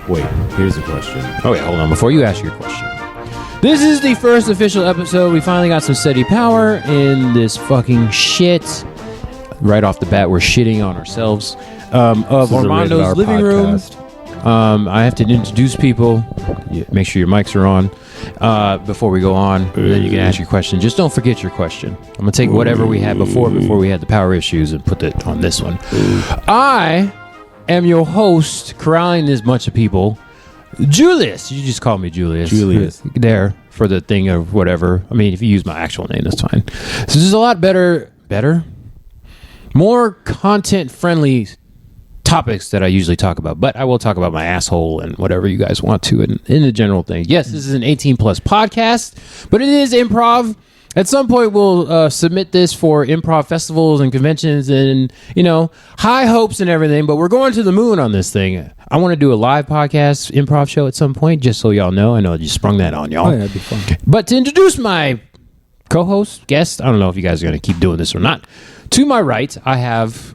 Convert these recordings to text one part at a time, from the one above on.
Wait, here's a question. Okay, hold on. Before you ask your question. This is the first official episode. We finally got some steady power in this fucking shit. Right off the bat, we're shitting on ourselves. Of Armando's living room. I have to introduce people. Make sure your mics are on before we go on. Then you can ask your question. Just don't forget your question. I'm going to take whatever we had before we had the power issues and put it on this one. I am your host, corralling this bunch of people. Julius. You just call me Julius. There for the thing of whatever. I mean, if you use my actual name, that's fine. So this is a lot better, more content-friendly topics that I usually talk about, but I will talk about my asshole and whatever you guys want to in the general thing. Yes, this is an 18-plus podcast, but it is improv. At some point, we'll submit this for improv festivals and conventions and, high hopes and everything, but we're going to the moon on this thing. I want to do a live podcast improv show at some point, just so y'all know. I know I just sprung that on y'all. Oh, yeah, that'd be fun. But to introduce my co-host, guest, I don't know if you guys are going to keep doing this or not. To my right, I have...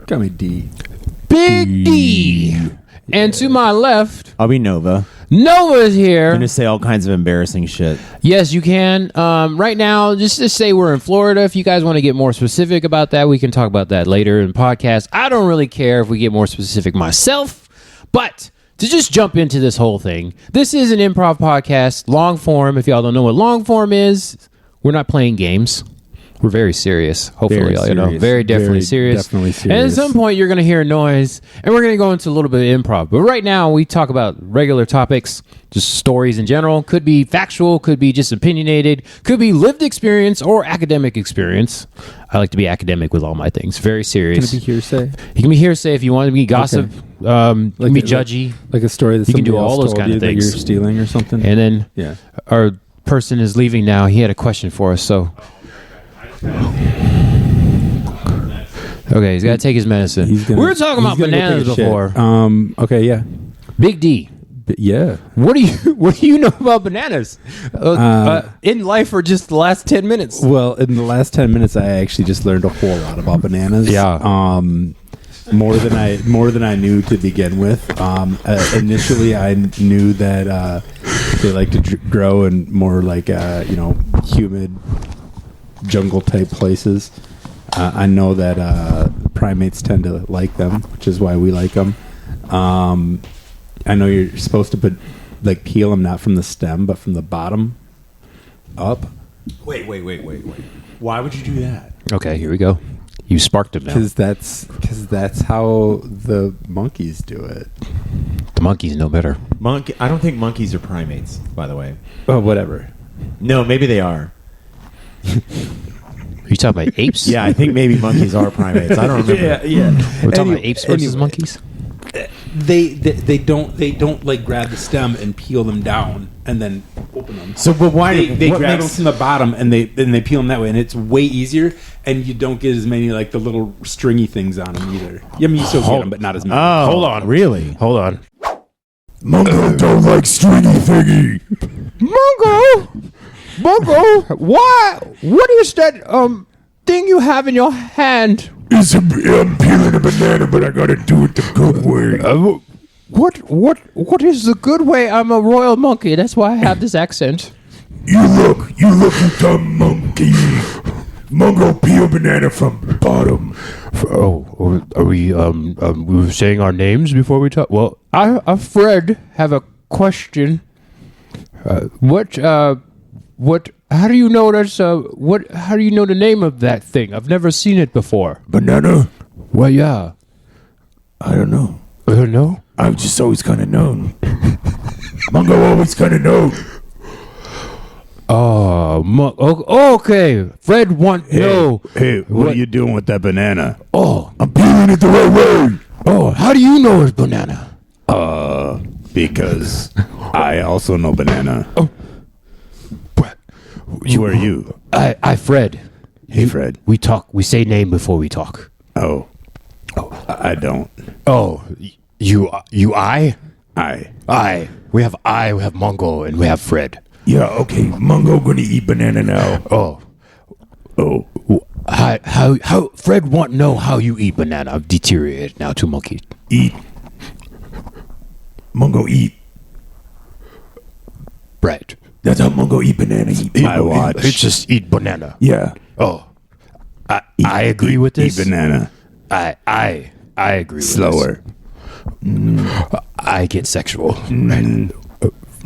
Got me D. Big D. And to my left... I'll be Nova. Nova's here. I'm going to say all kinds of embarrassing shit. Yes, you can. Right now, just to say we're in Florida. If you guys want to get more specific about that, we can talk about that later in the podcast. I don't really care if we get more specific myself, but to just jump into this whole thing, this is an improv podcast, long form. If y'all don't know what long form is, we're not playing games. We're very serious. Hopefully, y'all know. Very definitely serious. Definitely serious. And at some point, you're going to hear a noise, and we're going to go into a little bit of improv. But right now, we talk about regular topics, just stories in general. Could be factual, could be just opinionated, could be lived experience or academic experience. I like to be academic with all my things. Very serious. Can it be hearsay? You can be hearsay if you want to be gossip. Okay. You can be judgy. Like a story that you can do somebody all else those told kind you of that things. you're stealing or something. And then our person is leaving now. He had a question for us, so... Okay, he's got to take his medicine. We were talking about bananas before. Okay, yeah. Big D. Yeah. What do you know about bananas? In life or just the last 10 minutes? Well, in the last 10 minutes, I actually just learned a whole lot about bananas. Yeah. More than I knew to begin with. Initially, I knew that they like to grow in more like humid jungle type places. I know that primates tend to like them, which is why we like them. I know you're supposed to peel them not from the stem but from the bottom up. Wait. Why would you do that? Okay, here we go. You sparked it now. Because that's how the monkeys do it. The monkeys know better. I don't think monkeys are primates, by the way. Oh, whatever. No, maybe they are. Are you talking about apes? Yeah, I think maybe monkeys are primates. I don't remember. Yeah. We're talking about apes versus monkeys? They don't like grab the stem and peel them down and then open them. So, but why they grab them from the bottom and they peel them that way, and it's way easier, and you don't get as many like the little stringy things on them either. I mean, you still get them, but not as many. Oh, hold on, really? Hold on. Mongo don't like stringy thingy. Mongo, why? What is that thing you have in your hand? I'm peeling a banana, but I gotta do it the good way. What is the good way? I'm a royal monkey. That's why I have this accent. You look, you dumb monkey. Mongo peel banana from the bottom. Are we we were saying our names before we talk? Well, I Fred have a question. How do you know that's how do you know the name of that thing? I've never seen it before. Banana? Well, yeah. I don't know. I don't know. I've just always kind of known. Mongo always kind of known. Okay. Fred no. Hey, what are you doing with that banana? Oh, I'm peeling it the right way. Oh, how do you know it's banana? Because I also know banana. Oh. Who are you? I Fred. Hey, Fred. We talk. We say name before we talk. Oh, I don't. Oh, you I. We have Mongo, and we have Fred. Yeah, okay. Mongo gonna eat banana now. Oh. How Fred want to know how you eat banana. I've deteriorated now to monkey. Eat. Mungo eat. Right. That's how Mungo eat banana. Eat My Mungo, watch. It's just eat banana. Yeah. Oh, I agree with this. Eat banana. I agree with Slower. this. I get sexual. Right.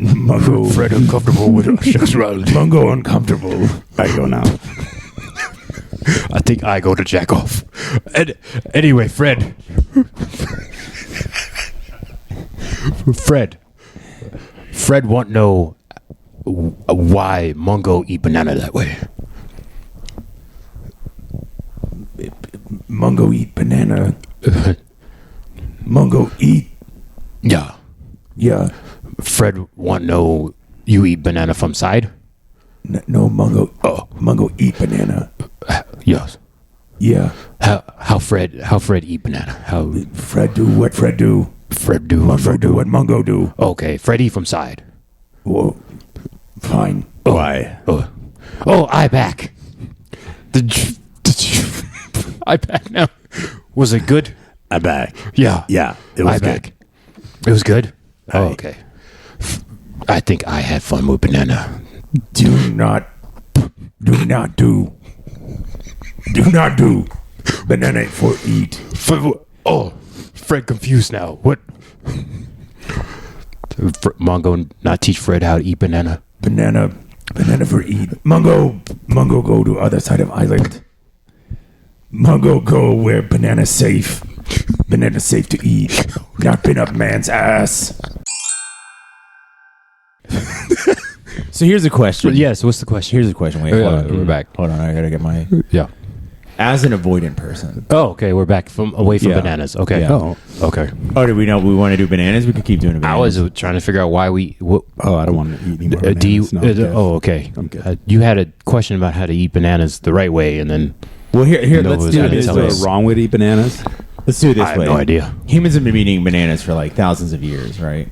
Mungo. Fred uncomfortable with sexuality. Mungo uncomfortable. I go now. I think I go to jack off. And anyway, Fred. Fred want to know why Mungo eat banana that way. Mungo eat banana. Mungo eat. Yeah. Yeah. Fred want to know you eat banana from side? No, Mungo. Oh, Mungo eat banana. Yes. Yeah. How Fred eat banana? How Fred do what Fred do. Fred do? Mungo do what Mungo do. Okay, Fred eat from side. Well, fine. Why? Oh, I back. Did you I back now? Was it good? I back. Yeah. Yeah, it was I good. back. It was good. Oh, Aye. okay. I think I had fun with banana. Do not do. Banana for eat. Fred confused now. What? Mongo not teach Fred how to eat banana. Banana for eat. Mungo go to other side of island. Mungo go where banana's safe. Banana's safe to eat. Not pin up man's ass. So here's a question. Yes. What's the question? Here's a question. Wait, Yeah, hold on. we're back. Hold on. I gotta get my. Yeah. As an avoidant person. Oh, okay. We're back from away from Yeah. bananas. Okay. Yeah. Oh, Okay. Oh, do we know we want to do bananas? We could keep doing I bananas. was trying to figure out why we. What, oh, I don't want to eat any more do you? bananas. No, I'm good. Okay. I'm good. You had a question about how to eat bananas the right way, and then Well, here, No, let's it was do it gonna this Is tell way. there a wrong way to eat bananas? Let's do it this I have way. no idea. Humans have been eating bananas for like thousands of years, right?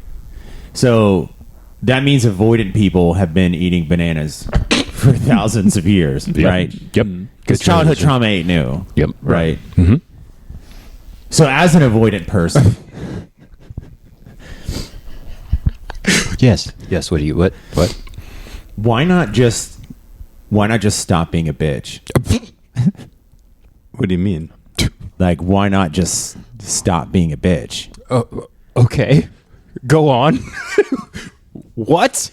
So that means avoidant people have been eating bananas for thousands of years, right? Yep. Because childhood trauma ain't new. Yep. Right. Mm-hmm. So as an avoidant person, Yes. Yes. What? why not just stop being a bitch? What do you mean? Like, why not just stop being a bitch? Okay. Go on. What?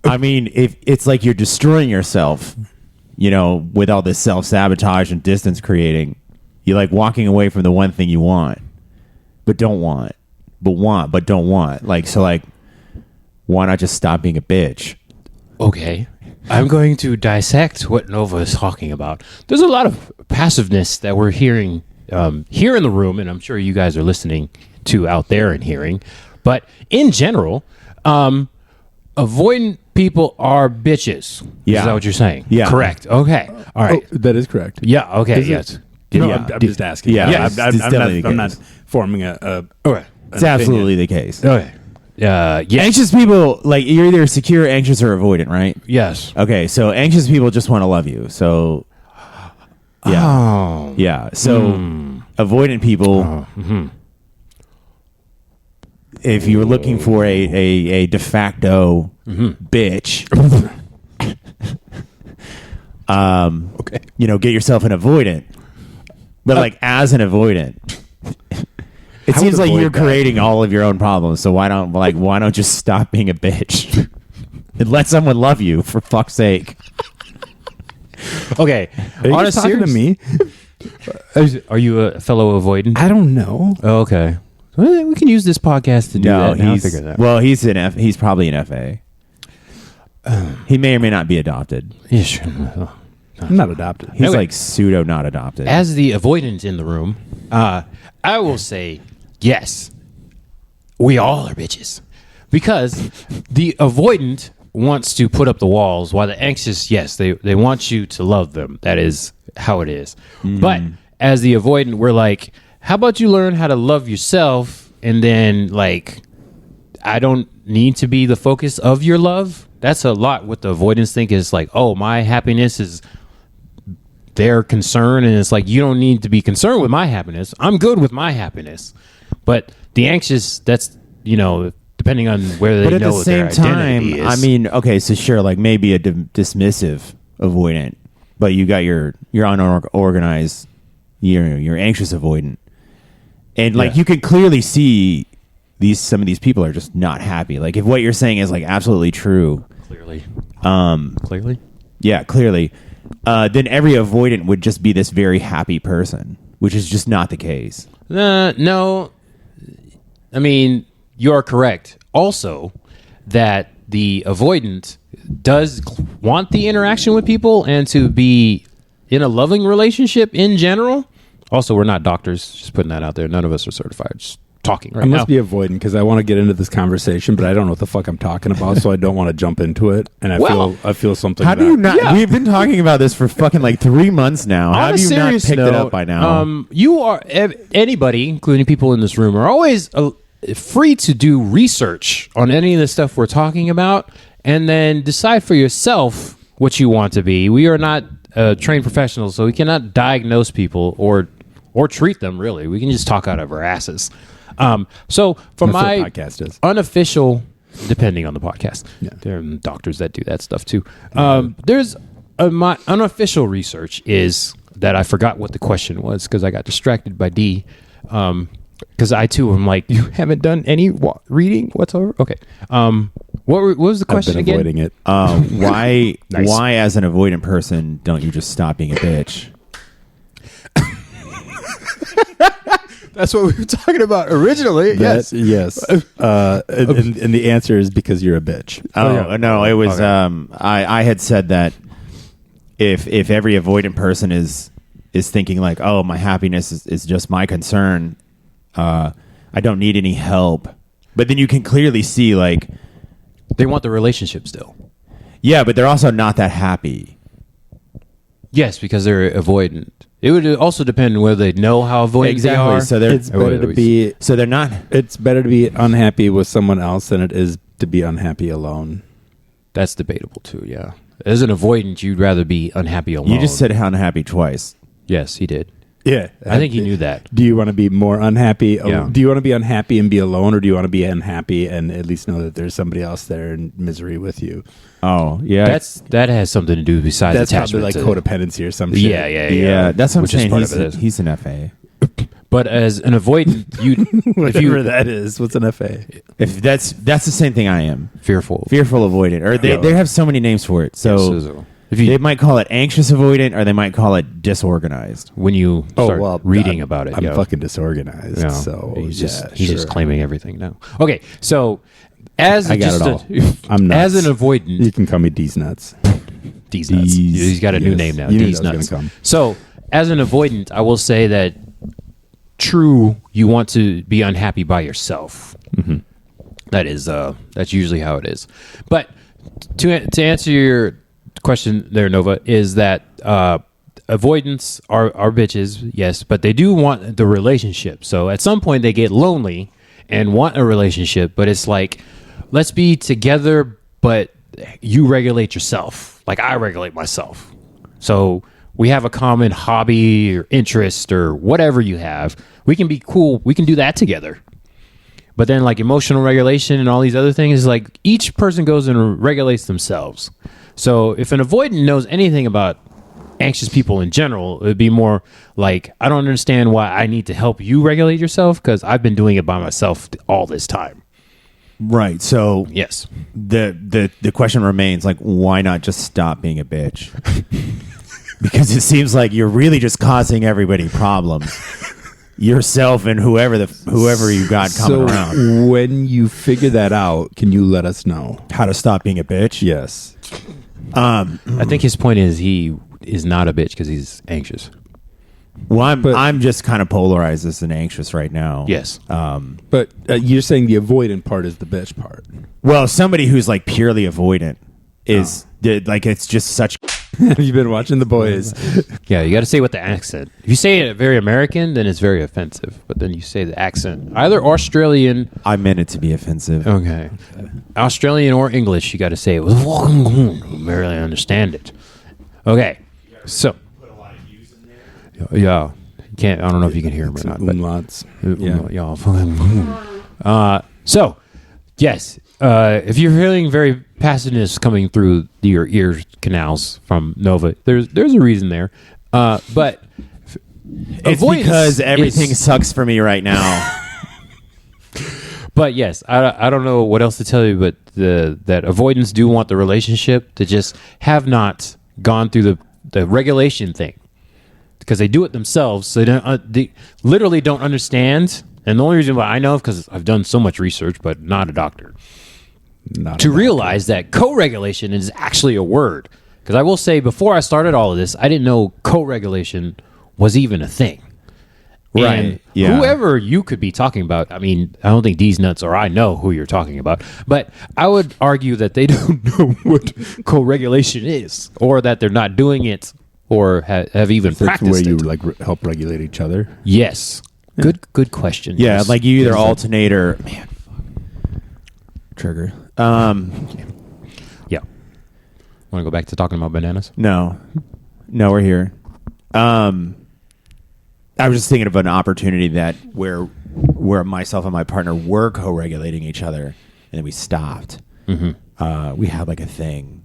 I mean, if it's like you're destroying yourself, you know, with all this self-sabotage and distance creating, you're like walking away from the one thing you want, but don't want, but don't want. Like, so like, why not just stop being a bitch? Okay. I'm going to dissect what Nova is talking about. There's a lot of passiveness that we're hearing here in the room, and I'm sure you guys are listening to out there and hearing. But in general, avoidant people are bitches. Yeah. Is that what you're saying? Yeah. Correct. Okay. All right. Oh, that is correct. Yeah. Okay. Is it? Yes. No, Yeah. I'm just asking. Yeah, I'm, it's I'm definitely the I'm not case. forming a Okay. It's absolutely the case. Okay. Yeah. Anxious people, like, you're either secure, anxious, or avoidant, right? Yes. Okay, so anxious people just want to love you. So, yeah. Oh. Yeah. So, avoidant people, if you're looking for a de facto bitch, Okay. you know, get yourself an avoidant. But like as an avoidant, it I seems would like avoid you're that. creating all of your own problems. So why don't just stop being a bitch and let someone love you, for fuck's sake? Okay. Are you On a just talking to serious- me? Are you a fellow avoidant? I don't know. Oh, okay. Well, we can use this podcast to do that. Now I'll he's figure that. well, he's probably an FA. He may or may not be adopted. Yeah, sure. I'm not adopted. He's Okay. like pseudo not adopted. As the avoidant in the room, I will say yes. We all are bitches, because the avoidant wants to put up the walls, while the anxious, yes, they want you to love them. That is how it is. But as the avoidant, we're like, how about you learn how to love yourself, and then like, I don't need to be the focus of your love. That's a lot what the avoidance think is like, oh, my happiness is their concern, and it's like, you don't need to be concerned with my happiness. I'm good with my happiness. But the anxious, that's depending on where But they at know the what their same time, identity is. I mean, okay, so sure, like maybe a dismissive avoidant, but you got your unorganized, your anxious avoidant, and like you can clearly see some of these people are just not happy. Like if what you're saying is like absolutely true, clearly, yeah, clearly, then every avoidant would just be this very happy person, which is just not the case. No, I mean, you're correct. Also, that the avoidant does want the interaction with people and to be in a loving relationship in general. Also, we're not doctors. Just putting that out there. None of us are certified. Just talking right I now. must be avoiding because I want to get into this conversation, but I don't know what the fuck I'm talking about, so I don't want to jump into it. And I feel something. How do you not? Yeah. We've been talking about this for fucking like 3 months now. How have you not picked it up by now? You are anybody, including people in this room, are always free to do research on any of the stuff we're talking about, and then decide for yourself what you want to be. We are not trained professionals, so we cannot diagnose people or treat them. Really, we can just talk out of our asses. So from That's my what a podcast is. unofficial, depending on the podcast, there are doctors that do that stuff too. There's my unofficial research is that I forgot what the question was because I got distracted by D. Because I too am like, you haven't done any reading whatsoever. Okay. What was the question I've been again? avoiding it. Why? Nice. Why, as an avoidant person, don't you just stop being a bitch? That's what we were talking about originally. Yes. And the answer is because you're a bitch. No, it was. I had said that if every avoidant person is thinking like, oh, my happiness is just my concern, I don't need any help. But then you can clearly see like They want the relationship still. yeah, but they're also not that happy. Yes, because they're avoidant. It would also depend on whether they know how avoidant they are. So they're It's better to be. so they're not. It's better to be unhappy with someone else than it is to be unhappy alone. That's debatable too, yeah. As an avoidant, you'd rather be unhappy alone. You just said unhappy twice. Yes, he did. Yeah, I think he knew that. Do you want to be more unhappy? Yeah. Do you want to be unhappy and be alone, or do you want to be unhappy and at least know that there's somebody else there in misery with you? Oh yeah, That has something to do besides That's probably attachment. like codependency or some shit. Yeah. That's what I'm Which is saying. part of it. He's an FA. But as an avoidant, Whatever that is. What's an FA? If that's the same thing I am. fearful, Fearful avoidant, or they have so many names for it. So if you they might call it anxious avoidant, or they might call it disorganized. when you start reading about it, I'm fucking disorganized. Yeah. So he's just sure. claiming everything now. Okay, so as I got just it all. I'm nuts. as an avoidant, You can call me D's nuts. D's nuts. He's got a new Yes. name now. You knew D's that was nuts. gonna come. So as an avoidant, I will say that true, you want to be unhappy by yourself. Mm-hmm. That is that's usually how it is. But to answer your question there, Nova, is that avoidants are bitches, yes, but they do want the relationship. So at some point they get lonely and want a relationship, but it's like, let's be together, but you regulate yourself like I regulate myself. So we have a common hobby or interest or whatever you have. We can be cool. We can do that together. But then like emotional regulation and all these other things, like each person goes and regulates themselves. So if an avoidant knows anything about anxious people in general, it would be more like, I don't understand why I need to help you regulate yourself because I've been doing it by myself all this time. Right. So Yes. the question remains like, why not just stop being a bitch? Because it seems like you're really just causing everybody problems. Yourself and whoever you got coming around. When you figure that out, can you let us know How to stop being a bitch? Yes. I think his point is he is not a bitch because he's anxious. Well, I'm just kind of polarized as an anxious right now. Yes. But you're saying the avoidant part is the bitch part. Well, somebody who's like purely avoidant is like it's just such. Have you been watching The Boys? Yeah, you got to say with the accent. If you say it very American, then it's very offensive. But then you say the accent, either Australian. I meant it to be offensive. Okay. Australian or English, you got to say it with barely understand it. Okay. So. Yeah. You can't. I don't know if you can hear him or not. But, Umlauts. yeah. So, yes, if you're feeling very passiveness coming through your ear canals from Nova, there's a reason there. But It's because everything sucks for me right now. But yes, I don't know what else to tell you, but that avoidance do want the relationship to just have not gone through the regulation thing, because they do it themselves. So they literally don't understand. And the only reason why I know, because I've done so much research, but not a doctor, to realize that co-regulation is actually a word. Because I will say, before I started all of this, I didn't know co-regulation was even a thing. Right. And Yeah. whoever you could be talking about, I mean, I don't think D's nuts or I know who you're talking about, but I would argue that they don't know what co-regulation is, or that they're not doing it, or have even That's practiced where you it. like help regulate each other. Yes. Good question. Yeah, Yes. like you either alternate or man, fuck. Trigger. Yeah. Want to go back to talking about bananas? No, we're here. I was just thinking of an opportunity that where myself and my partner were co-regulating each other, and then we stopped. Mm-hmm. We had like a thing,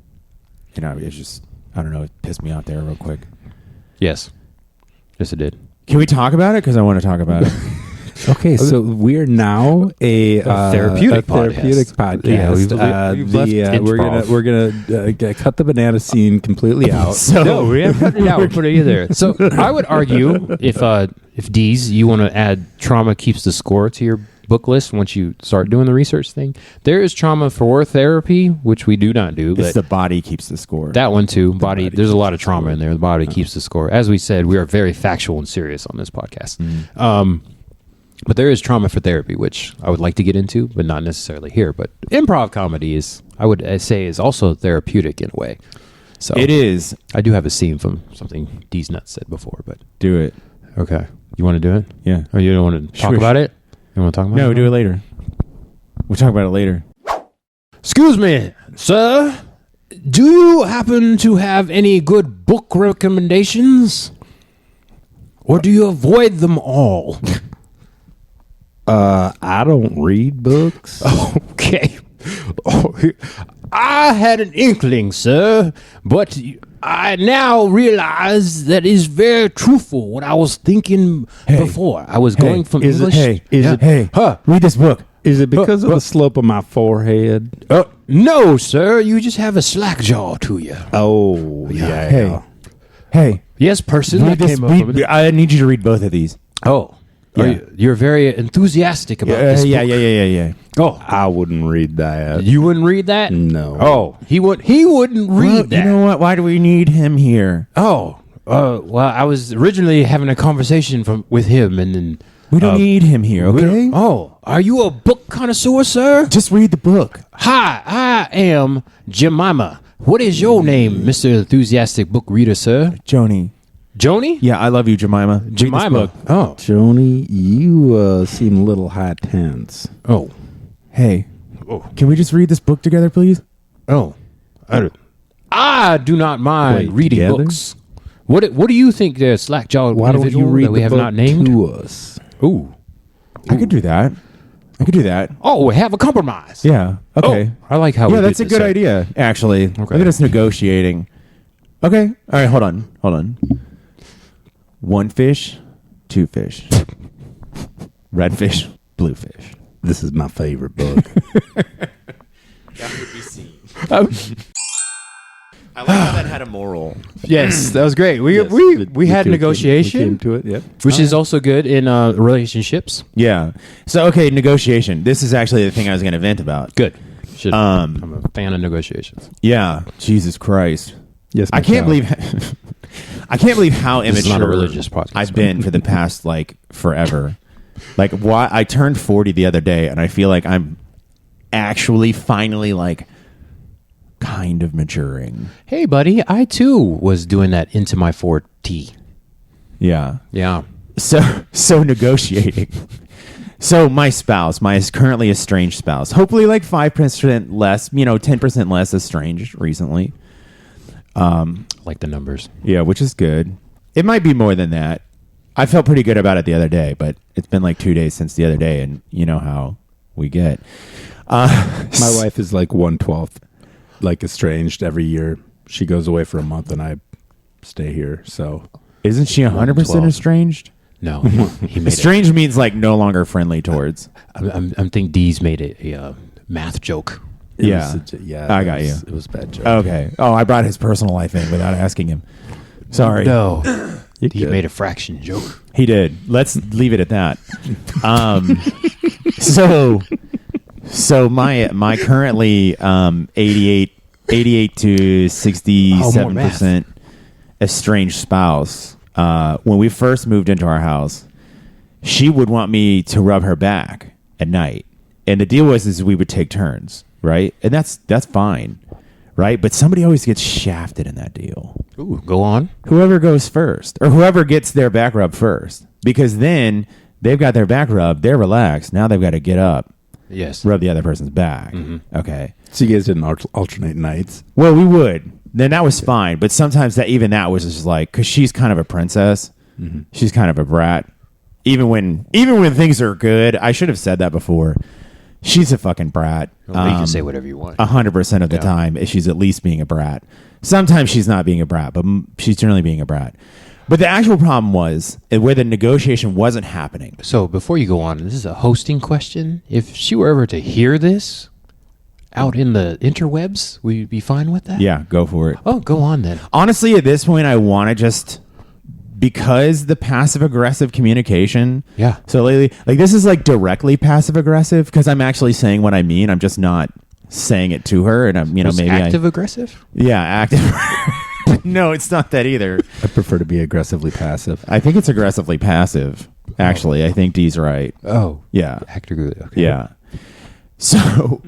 it's just, I don't know, it pissed me off there real quick. Yes. Yes, it did. Can we talk about it? Because I want to talk about it. Okay, so we're now a therapeutic podcast. Yeah, we've left we're gonna cut the banana scene completely out. No, we haven't cut it out. We're putting it there. So I would argue if D's, you want to add trauma keeps the score to your book list once you start doing the research thing. There is trauma for therapy, which we do not do. It's But the body keeps the score. that one too. Body. There's a lot of trauma in there. The body keeps the score. As we said, we are very factual and serious on this podcast. But there is trauma for therapy, which I would like to get into, but not necessarily here. But improv comedy is, I would say, is also therapeutic in a way. So It is. I do have a scene from something D's Nuts said before, but Do it. okay. You want to do it? Yeah. Or you don't want to talk Sure. about it? You want to talk about it? No, do it later. We'll talk about it later. Excuse me, sir. Do you happen to have any good book recommendations? Or do you avoid them all? I don't read books. Okay. I had an inkling, sir, but I now realize that is very truthful what I was thinking before. I was going from English. Read this book. Is it because of the slope of my forehead? No, sir. You just have a slack jaw to you. Oh, yeah. Hey. Yes, person. Read this. I need you to read both of these. Oh. Yeah. You're very enthusiastic about this book. Yeah. Oh, I wouldn't read that. you wouldn't read that? No. Oh, he wouldn't read that. You know what? Why do we need him here? Oh, well, I was originally having a conversation with him, and then We don't need him here, okay? Oh, are you a book connoisseur, sir? Just read the book. Hi, I am Jemima. What is your name, Mr. Enthusiastic Book Reader, sir? Joni. Joni? Yeah, I love you, Jemima. Read this Jemima. book. Oh. Joni, you seem a little high tense. Oh. Hey, can we just read this book together, please? Oh. I do not mind Wait, reading together? books. What do you think there, slack-jawed Why don't you individual read that we the have book not named? to us? Ooh. I could do that. Oh, we have a compromise. Yeah. Okay. Oh, I like how we Yeah, do that's a this, good sir. idea, actually. Look at us negotiating. Okay. All right, hold on. One fish, two fish. Red fish, blue fish. This is my favorite book. I like how that had a moral. Yes, that was great. We had negotiation, We came to it, yep. which is also good in relationships. Yeah. So, okay, negotiation. This is actually the thing I was going to vent about. Good. I'm a fan of negotiations. Yeah. Jesus Christ. Yes, I can't believe how This is immature not a religious podcast. I've been for the past forever. Why I turned 40 the other day, and I feel like I'm actually finally kind of maturing. Hey, buddy, I too was doing that into my 4T. Yeah. Yeah. So negotiating. So my spouse, my currently estranged spouse, hopefully 5% less, 10% less estranged recently. Like the numbers. Yeah, which is good. It might be more than that. I felt pretty good about it the other day, but it's been 2 days since the other day, and you know how we get. My wife is like 1/12, like estranged every year. She goes away for a month and I stay here. So Isn't she 100% 112. estranged? No, he made it. Estranged means like no longer friendly towards. I'm thinking D's made it a math joke. it Yeah. was I got you. It was a bad joke. Okay. Oh, I brought his personal life in without asking him. Sorry. No, You he good. made a fraction joke. He did. Let's leave it at that. So my currently 88 to 67% estranged spouse. When we first moved into our house, she would want me to rub her back at night, and the deal was is we would take turns, right? And that's fine, right? But somebody always gets shafted in that deal. Ooh, go on. Whoever goes first, or whoever gets their back rub first, because then they've got their back rub, they're relaxed. Now they've got to get up, Yes. rub the other person's back. Okay. So you guys didn't alternate nights? Well, we would. Then that was fine, but sometimes that was just like, because she's kind of a princess, she's kind of a brat. Even when things are good, I should have said that before. She's a fucking brat. Well, you can say whatever you want. 100% of the time, she's at least being a brat. Sometimes she's not being a brat, but she's generally being a brat. But the actual problem was where the negotiation wasn't happening. So before you go on, this is a hosting question. If she were ever to hear this out in the interwebs, would you be fine with that? Yeah, go for it. Oh, go on then. Honestly, at this point, I want to just, because the passive aggressive communication. Yeah. So lately, like this is like directly passive aggressive because I'm actually saying what I mean. I'm just not saying it to her, and I'm Was maybe active aggressive? Yeah, active. No, it's not that either. I prefer to be aggressively passive. I think it's aggressively passive. Actually, I think Dee's right. Oh, Yeah. active. Okay. Yeah. So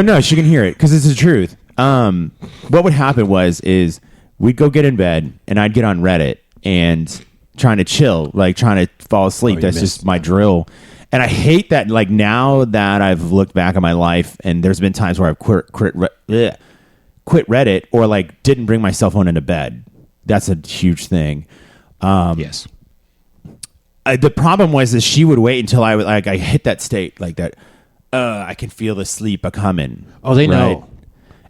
no, she can hear it because it's the truth. What would happen is we'd go get in bed and I'd get on Reddit and trying to chill, like trying to fall asleep. you That's missed just my drill. And I hate that. Like now that I've looked back on my life, and there's been times where I've quit Reddit or like didn't bring my cell phone into bed. That's a huge thing. Yes. The problem was that she would wait until I hit that state like that. I can feel the sleep a coming. Oh, they know. Right?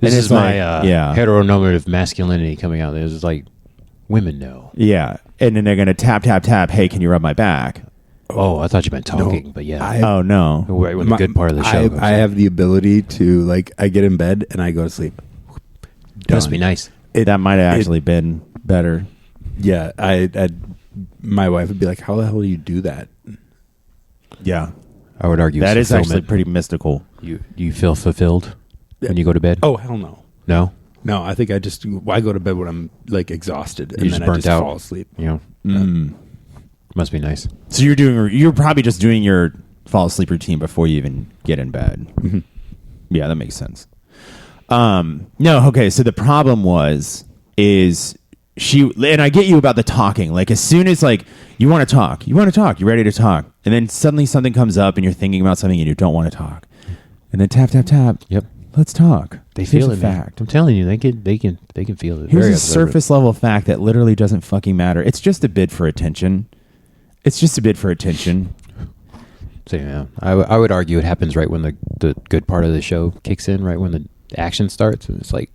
This And is it's my like, yeah. heteronormative masculinity coming out. It's like women know. Yeah, and then they're gonna tap. Hey, can you rub my back? Oh, I thought you meant talking, but yeah. Oh no. Right when the good part of the show goes I on. have the ability to, like, I get in bed and I go to sleep. Must be nice. That might have actually been better. Yeah, my wife would be like, "How the hell do you do that?" Yeah, I would argue that is fulfillment. actually pretty mystical. You feel fulfilled when you go to bed? Oh hell no, No? no. I think I go to bed when I'm like exhausted and You then just I burnt just out. fall asleep. You know? Must be nice. So you're probably just doing your fall asleep routine before you even get in bed. Mm-hmm. Yeah, that makes sense. No, okay. So the problem is she, and I get you about the talking. Like as soon as like you want to talk, you're ready to talk, and then suddenly something comes up and you're thinking about something and you don't want to talk, and then tap. Yep. Let's talk. They Here's feel a it, man. fact. I'm telling you, they can feel it. Here's Very a observant. surface level fact that literally doesn't fucking matter. It's just a bid for attention. So, yeah, I would argue it happens right when the good part of the show kicks in, right when the action starts, and it's like,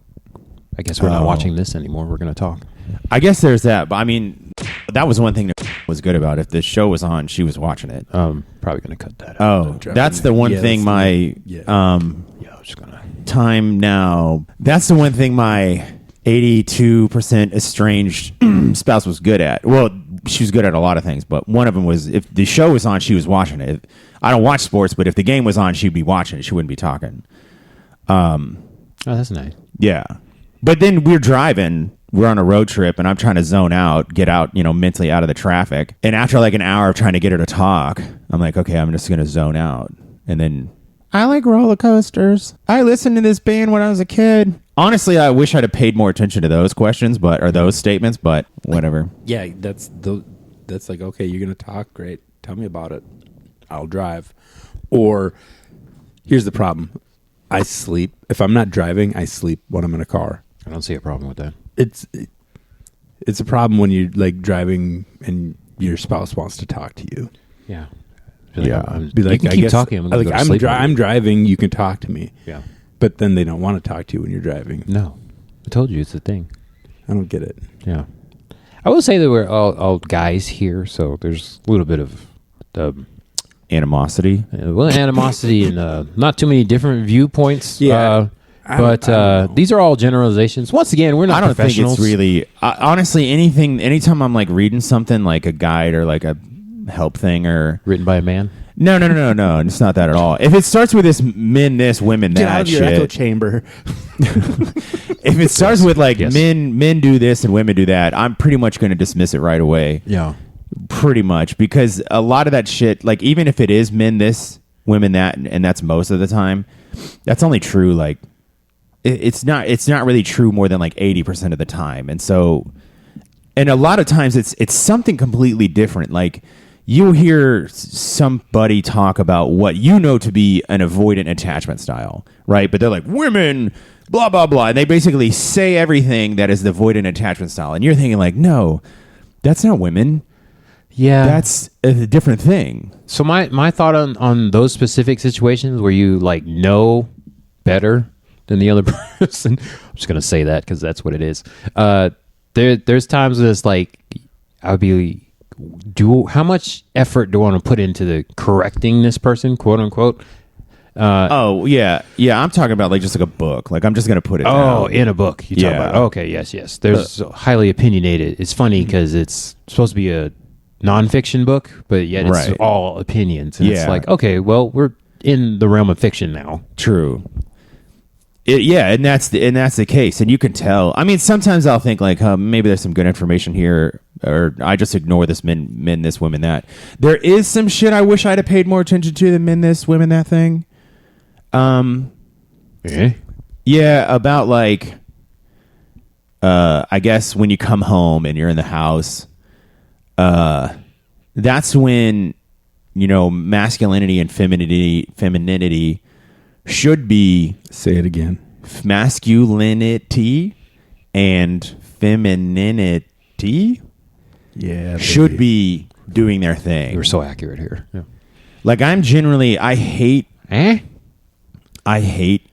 I guess we're not Oh. watching this anymore. We're going to talk. I guess there's that, but I mean, that was one thing that was good about it. If the show was on, she was watching it. Probably going to cut that out. Oh, that's the one Yeah, thing that's Yeah, I'm just going to. time now. That's the one thing my 82% estranged spouse was good at. Well, she was good at a lot of things, but one of them was if the show was on, she was watching it. I don't watch sports, but if the game was on, she'd be watching it. She wouldn't be talking. Oh, that's nice. Yeah. But then we're driving, we're on a road trip, and I'm trying to zone out, get out, mentally out of the traffic. And after like an hour of trying to get her to talk, I'm like, okay, I'm just going to zone out. And then I like roller coasters. I listened to this band when I was a kid. Honestly, I wish I'd have paid more attention to those questions, or those statements, but whatever. Yeah, that's like, okay, you're gonna talk, great. Tell me about it. I'll drive. Or here's the problem: I sleep. If I'm not driving, I sleep when I'm in a car. I don't see a problem with that. It's a problem when you're like driving and your spouse wants to talk to you. Yeah. Be like, Yeah. Be like, you can I keep guess, talking. I'm, gonna like, go to sleep. I'm driving. You can talk to me. Yeah. But then they don't want to talk to you when you're driving. No, I told you it's a thing. I don't get it. Yeah. I will say that we're all guys here, so there's a little bit of Animosity. animosity and not too many different viewpoints. Yeah. I don't know. These are all generalizations. Once again, we're not I don't think professionals. it's really honestly anytime I'm like reading something like a guide or like a help thing or written by a man. no, it's not that at all. If it starts with this men this, women Get out that of your echo shit, chamber. if it starts with like Yes. men do this and women do that, I'm pretty much going to dismiss it right away. Yeah. Pretty much, because a lot of that shit, like even if it is men this, women that, and that's most of the time, that's only true like it's not really true more than like 80% of the time. And so, and a lot of times it's something completely different. Like you'll hear somebody talk about what you know to be an avoidant attachment style, right? But they're like, women, blah, blah, blah. And they basically say everything that is the avoidant attachment style. And you're thinking like, no, that's not women. Yeah. That's a different thing. So my thought on those specific situations where you like know better than the other person, I'm just gonna say that because that's what it is. There's times when it's like I would be, how much effort do I want to put into the correcting this person, quote unquote? Oh yeah, I'm talking about like just like a book. Like I'm just gonna put it. Oh, down. in a book. You talk Yeah. about. Okay, yes. There's highly opinionated. It's funny because it's supposed to be a nonfiction book, but yet it's Right. all opinions. And it's Yeah. like, okay, well, we're in the realm of fiction now. True. And that's the case, and you can tell. I mean, sometimes I'll think like, maybe there's some good information here, or I just ignore this men this, women that. There is some shit I wish I'd have paid more attention to than men this, women that thing. Yeah, about like, I guess when you come home and you're in the house, that's when, you know, masculinity and femininity should be. Say it again. Masculinity and femininity Yeah. should be doing their thing. You were so accurate here. Yeah. Like I hate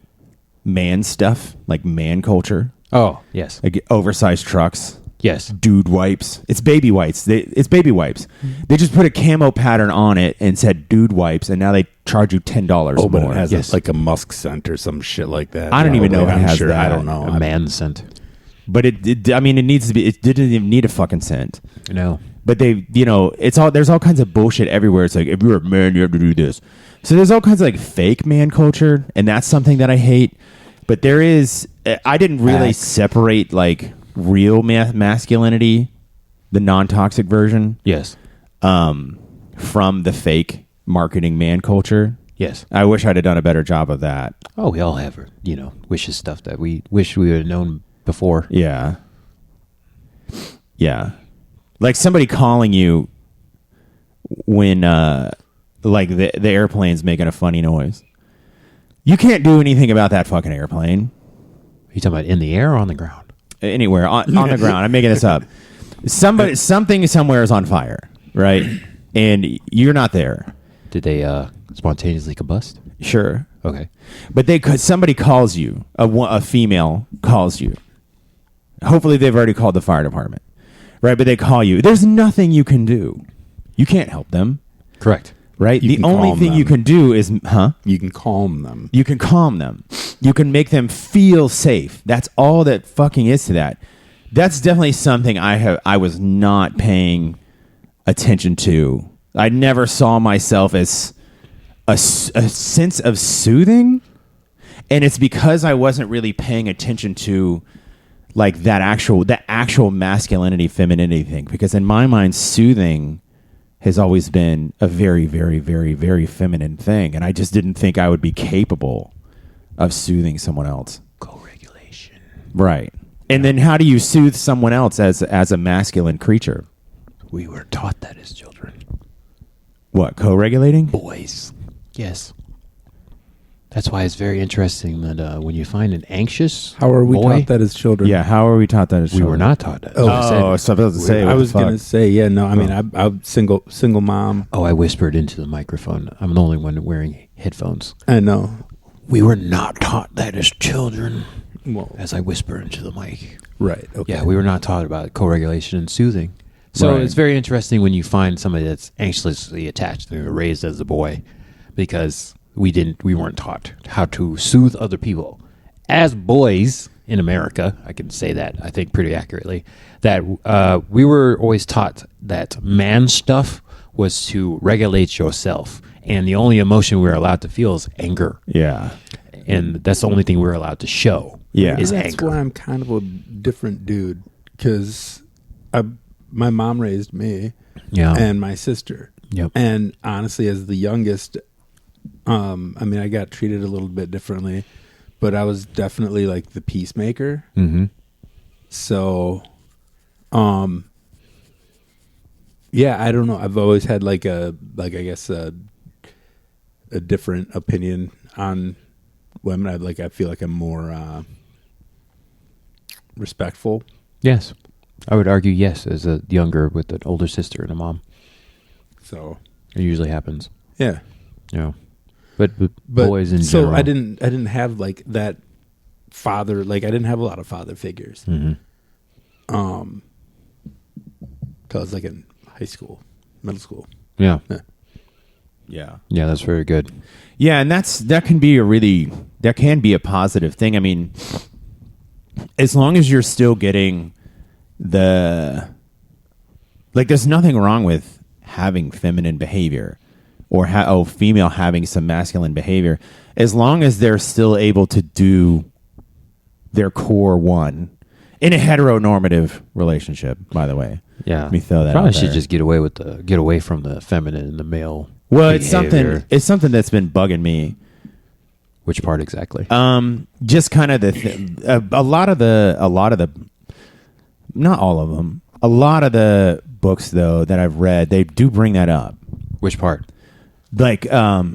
man stuff, like man culture, Oh, yes. like oversized trucks, Yes. dude wipes. It's baby wipes. It's baby wipes. They just put a camo pattern on it and said dude wipes, and now they charge you $10 Oh, but more. it has Yes. like a musk scent or some shit like that. I don't even know if it I'm has sure. that. I don't know. A man scent. But I mean, it needs to be. It didn't even need a fucking scent. No. But they, you know, there's all kinds of bullshit everywhere. It's like, if you're a man, you have to do this. So there's all kinds of like fake man culture, and that's something that I hate. But I didn't really separate like real masculinity, the non-toxic version, Yes. from the fake marketing man culture. Yes. I wish I'd have done a better job of that. Oh, we all have, wishes stuff that we wish we would have known before. Yeah. Yeah. Like somebody calling you when like the airplane's making a funny noise. You can't do anything about that fucking airplane. Are you talking about in the air or on the ground? Anywhere on the ground. I'm making this up. Something somewhere is on fire, right? And you're not there. Did they spontaneously combust? Sure. Okay. But somebody calls you, a female calls you. Hopefully they've already called the fire department. Right? But they call you. There's nothing you can do. You can't help them. Correct. Right? You The can only calm thing them. you can do is, You can calm them. you can calm them. You can make them feel safe. That's all that fucking is to that. That's definitely something I was not paying attention to. I never saw myself as a sense of soothing, and it's because I wasn't really paying attention to like the actual masculinity femininity thing, because in my mind soothing has always been a very, very, very, very feminine thing, and I just didn't think I would be capable of soothing someone else. Co-regulation. Right. And then how do you soothe someone else as a masculine creature? We were taught that as children. What, co-regulating? Boys. Yes. That's why it's very interesting that when you find an anxious How are we boy, taught that as children? Yeah, how are we taught that as we were children? not taught that. Oh, Like I said, Oh, so I was about to say. I what was the fuck? gonna say, yeah, no. I mean, I'm single mom. oh, I whispered into the microphone. I'm the only one wearing headphones. I know. We were not taught that as children. Well, As I whisper into the mic. right. Okay. Yeah, we were not taught about co-regulation and soothing. So Right. it's very interesting when you find somebody that's anxiously attached and raised as a boy, because we weren't taught how to soothe other people. As boys in America, I can say that I think pretty accurately, that we were always taught that man stuff was to regulate yourself, and the only emotion we were allowed to feel is anger, Yeah. and that's the only thing we were allowed to show. Yeah. is That's anger. why I'm kind of a different dude, because my mom raised me Yeah. and my sister. Yep. And honestly, as the youngest, I mean, I got treated a little bit differently, but I was definitely like the peacemaker. Mm-hmm. So, yeah, I don't know. I've always had I guess a different opinion on women. I feel like I'm more respectful. Yes. I would argue yes, as a younger with an older sister and a mom. So, It usually happens. yeah. Yeah. But But boys in so general. I didn't have like that father, like I didn't have a lot of father figures. Mhm. Till I was like in high school, middle school. Yeah. Yeah. Yeah, that's very good. Yeah, and that can be a positive thing. I mean, as long as you're still getting there's nothing wrong with having feminine behavior or female having some masculine behavior, as long as they're still able to do their core one in a heteronormative relationship, by the way. Yeah. Let me throw that Probably out should there. just get away from the feminine and the male. Well, behavior. it's something that's been bugging me. Which part exactly? Just kind of a lot of the, not all of them, a lot of the books though that I've read, they do bring that up. Which part? Like, there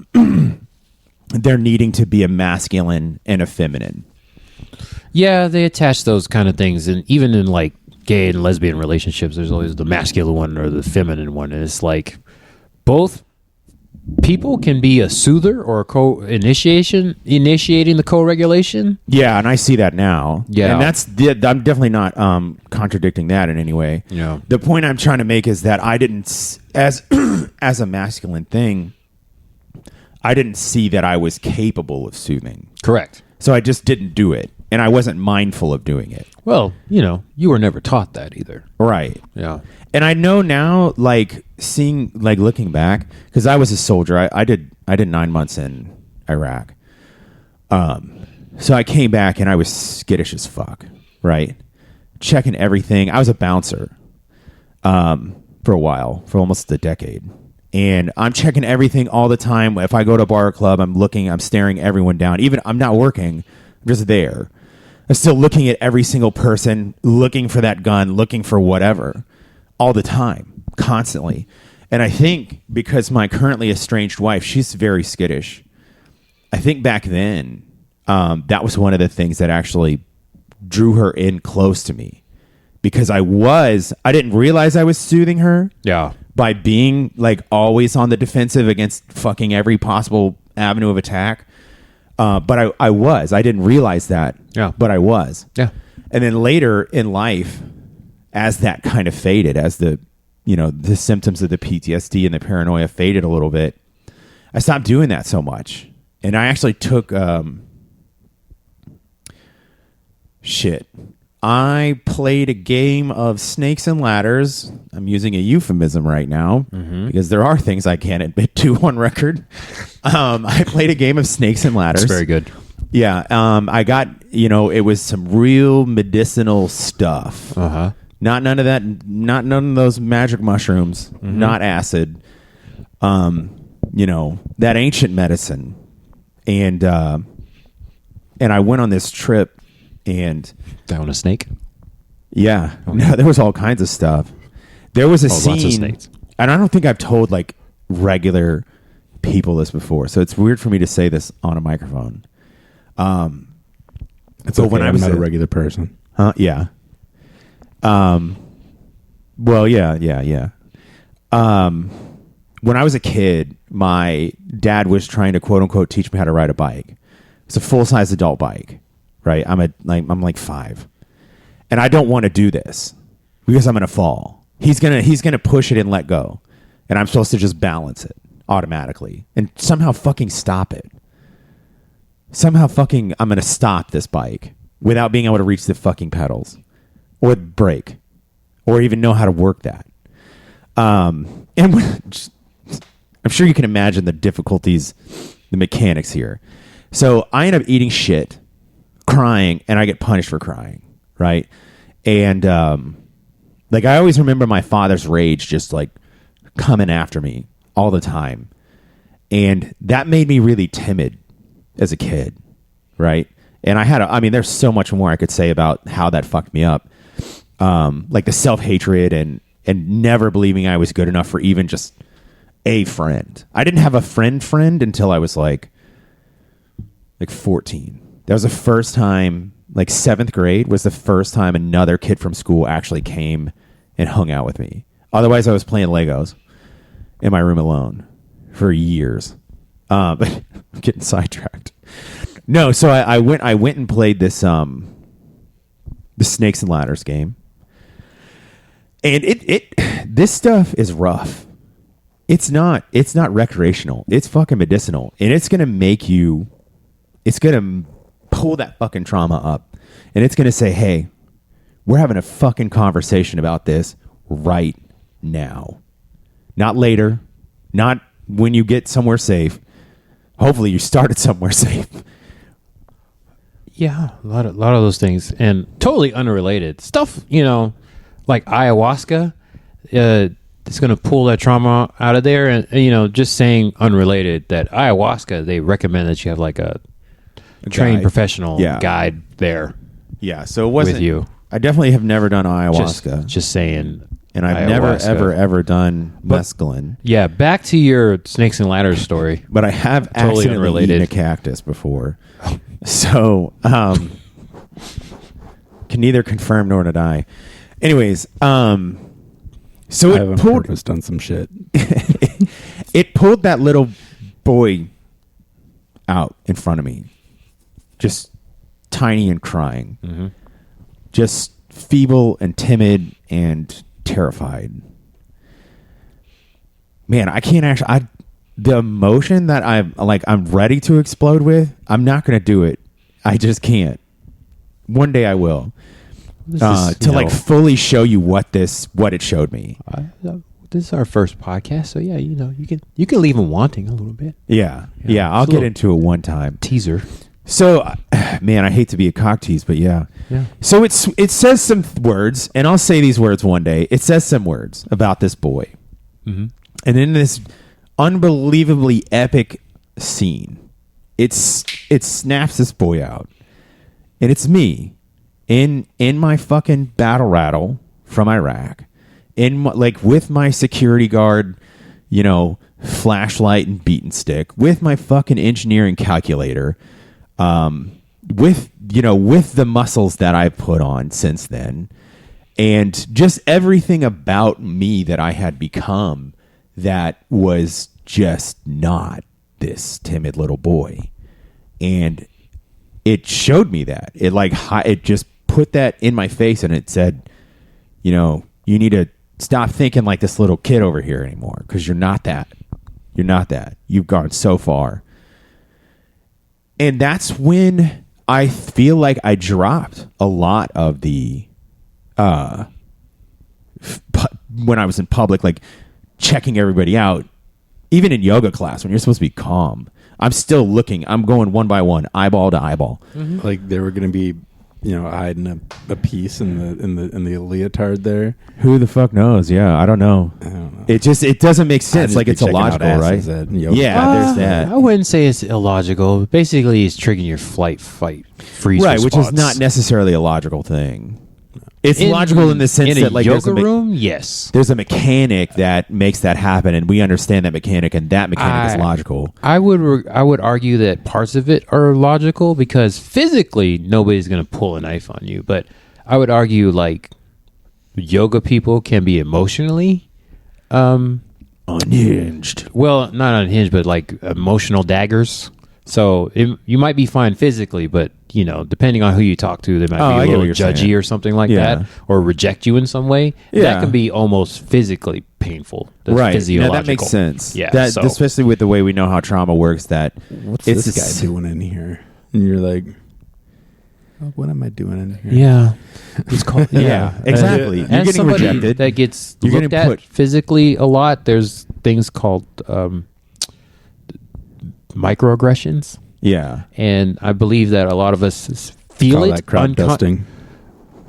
needing to be a masculine and a feminine. Yeah, they attach those kind of things, and even in like gay and lesbian relationships, there's always the masculine one or the feminine one, and it's like both people can be a soother or a initiating the co-regulation. Yeah, and I see that now. Yeah. And I'm definitely not contradicting that in any way. Yeah. The point I'm trying to make is that I didn't, as a masculine thing, I didn't see that I was capable of soothing. Correct. So I just didn't do it, and I wasn't mindful of doing it. Well, you were never taught that either. Right. Yeah. And I know now, looking back, because I was a soldier. I did 9 months in Iraq. So I came back and I was skittish as fuck, right? Checking everything. I was a bouncer for a while, for almost a decade. And I'm checking everything all the time. If I go to a bar or club, I'm staring everyone down. Even I'm not working, I'm just there. I'm still looking at every single person, looking for that gun, looking for whatever, all the time, constantly. And I think because my currently estranged wife, she's very skittish. I think back then, that was one of the things that actually drew her in close to me, because I didn't realize I was soothing her. Yeah. By being like always on the defensive against fucking every possible avenue of attack. But I didn't realize that. Yeah. But I was. Yeah. And then later in life, as that kind of faded, as the symptoms of the PTSD and the paranoia faded a little bit, I stopped doing that so much. And I actually took, I played a game of snakes and ladders. I'm using a euphemism right now because there are things I can't admit to on record. I played a game of snakes and ladders. That's very good. Yeah. I got, it was some real medicinal stuff. Uh-huh. Not none of those magic mushrooms, not acid. That ancient medicine. And I went on this trip. And Down a snake? yeah, no, there was all kinds of stuff. There was a scene, lots of snakes. and I don't think I've told like regular people this before, so it's weird for me to say this on a microphone. It's okay, I'm not a regular person. Yeah. Well, yeah. When I was a kid, my dad was trying to quote unquote teach me how to ride a bike. It's a full size adult bike, right? I'm like 5, and I don't want to do this because I'm gonna fall. He's gonna push it and let go, and I'm supposed to just balance it automatically and somehow fucking stop it. Somehow fucking I'm gonna stop this bike without being able to reach the fucking pedals or brake or even know how to work that. And I'm sure you can imagine the difficulties, the mechanics here. So I end up eating shit, crying, and I get punished for crying, right? And like I always remember my father's rage just like coming after me all the time. And that made me really timid as a kid, right? And I mean, there's so much more I could say about how that fucked me up. Like the self-hatred and never believing I was good enough for even just a friend. I didn't have a friend until I was like 14. That was the first time, like 7th grade was the first time another kid from school actually came and hung out with me. Otherwise, I was playing Legos in my room alone for years. But I'm getting sidetracked. No, so I went and played this the Snakes and Ladders game. And this stuff is rough. It's not recreational. It's fucking medicinal. And it's going to pull that fucking trauma up. And it's going to say, hey, we're having a fucking conversation about this right now. Not later. Not when you get somewhere safe. Hopefully you started somewhere safe. Yeah, a lot of those things, and totally unrelated stuff. Like ayahuasca, it's going to pull that trauma out of there. And just saying unrelated, that ayahuasca, they recommend that you have like a trained professional guide there. Yeah, so it wasn't with you. I definitely have never done ayahuasca. Just saying. And I've never, ever done mescaline. Yeah, back to your Snakes and Ladders story. But I have Totally accidentally unrelated. eaten a cactus before. So, can neither confirm nor deny. Anyways, so I have on purpose done some shit. It pulled that little boy out in front of me. Just tiny and crying. Mm-hmm. Just feeble and timid and terrified. Man, I can't actually. The emotion that I'm ready to explode with, I'm not going to do it. I just can't. One day I will. To fully show you what it showed me. This is our first podcast, so yeah, you can leave them wanting a little bit. Yeah. I'll get into it one time. Teaser. So, man, I hate to be a cock tease, but yeah. So it says some words, and I'll say these words one day. It says some words about this boy, and in this unbelievably epic scene, it snaps this boy out, and it's me in my fucking battle rattle from Iraq, with my security guard, flashlight and beaten stick, with my fucking engineering calculator. With the muscles that I've put on since then, and just everything about me that I had become that was just not this timid little boy. And it showed me that. It just put that in my face, and it said, you need to stop thinking like this little kid over here anymore, because you're not that. You're not that. You've gone so far. And that's when I feel like I dropped a lot of the, when I was in public, like checking everybody out, even in yoga class when you're supposed to be calm. I'm still looking. I'm going one by one, eyeball to eyeball. Mm-hmm. Like they were going to be, hiding a piece in the leotard there. Who the fuck knows? Yeah, I don't know. It doesn't make sense. Like it's illogical, right? There's that. I wouldn't say it's illogical. Basically, it's triggering your flight, fight, freeze, right? response. Which is not necessarily a logical thing. It's logical in the sense in that, like, yoga room, yes. there's a mechanic that makes that happen, and we understand that mechanic, and that mechanic is logical. I would argue that parts of it are logical because physically nobody's going to pull a knife on you, but I would argue like yoga people can be emotionally Unhinged. well, not unhinged, but like emotional daggers. So you might be fine physically, but depending on who you talk to, they might I be a get little what you're judgy saying. or something like Yeah. that, or reject you in some way. Yeah. That can be almost physically painful. That's Right. No, physiological. that makes sense. Yeah. That, so- especially with the way we know how trauma works, that What's it's this a guy doing in here? And you're like, oh, what am I doing in here? yeah. It's called. Yeah, exactly. You're As getting somebody rejected. that gets You're looked getting at put- physically a lot, there's things called microaggressions. Yeah. And I believe that a lot of us feel Call it. that crop dusting.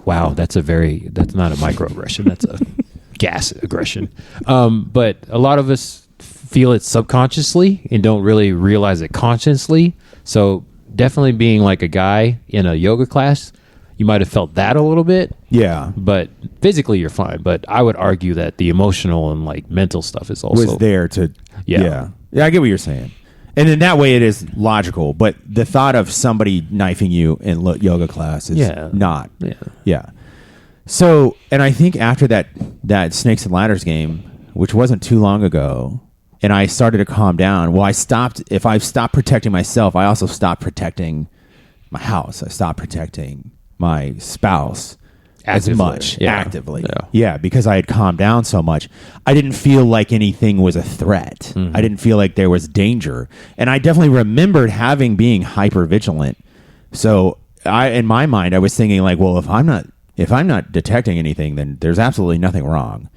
Wow, that's not a microaggression. That's a gas aggression. But a lot of us feel it subconsciously and don't really realize it consciously. So definitely being like a guy in a yoga class, you might have felt that a little bit, Yeah. but physically you're fine. But I would argue that the emotional and like mental stuff is also Was there to. Yeah. Yeah, I get what you're saying. And in that way, it is logical. But the thought of somebody knifing you in yoga class is not. Yeah. Yeah. So, and I think after that Snakes and Ladders game, which wasn't too long ago, and I started to calm down. Well, if I stopped protecting myself, I also stopped protecting my house. I stopped protecting my spouse Actively. as much Yeah. actively. Yeah. Yeah, because I had calmed down so much. I didn't feel like anything was a threat. I didn't feel like there was danger. And I definitely remembered being hyper vigilant. So in my mind, I was thinking like, well, if I'm not detecting anything, then there's absolutely nothing wrong.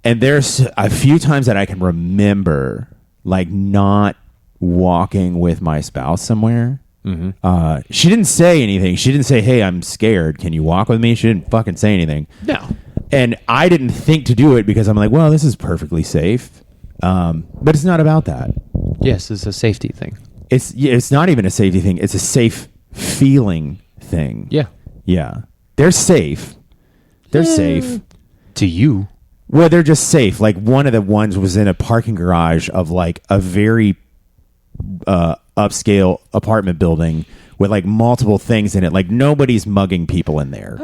And there's a few times that I can remember like not walking with my spouse somewhere. She didn't say anything. She didn't say, "Hey, I'm scared. Can you walk with me?" She didn't fucking say anything. No. And I didn't think to do it because I'm like, well, this is perfectly safe. But it's not about that. Yes, it's a safety thing. It's not even a safety thing. It's a safe feeling thing. Yeah. Yeah. They're safe. They're safe. To you. Well, they're just safe. Like one of the ones was in a parking garage of like a very upscale apartment building with like multiple things in it. Like nobody's mugging people in there.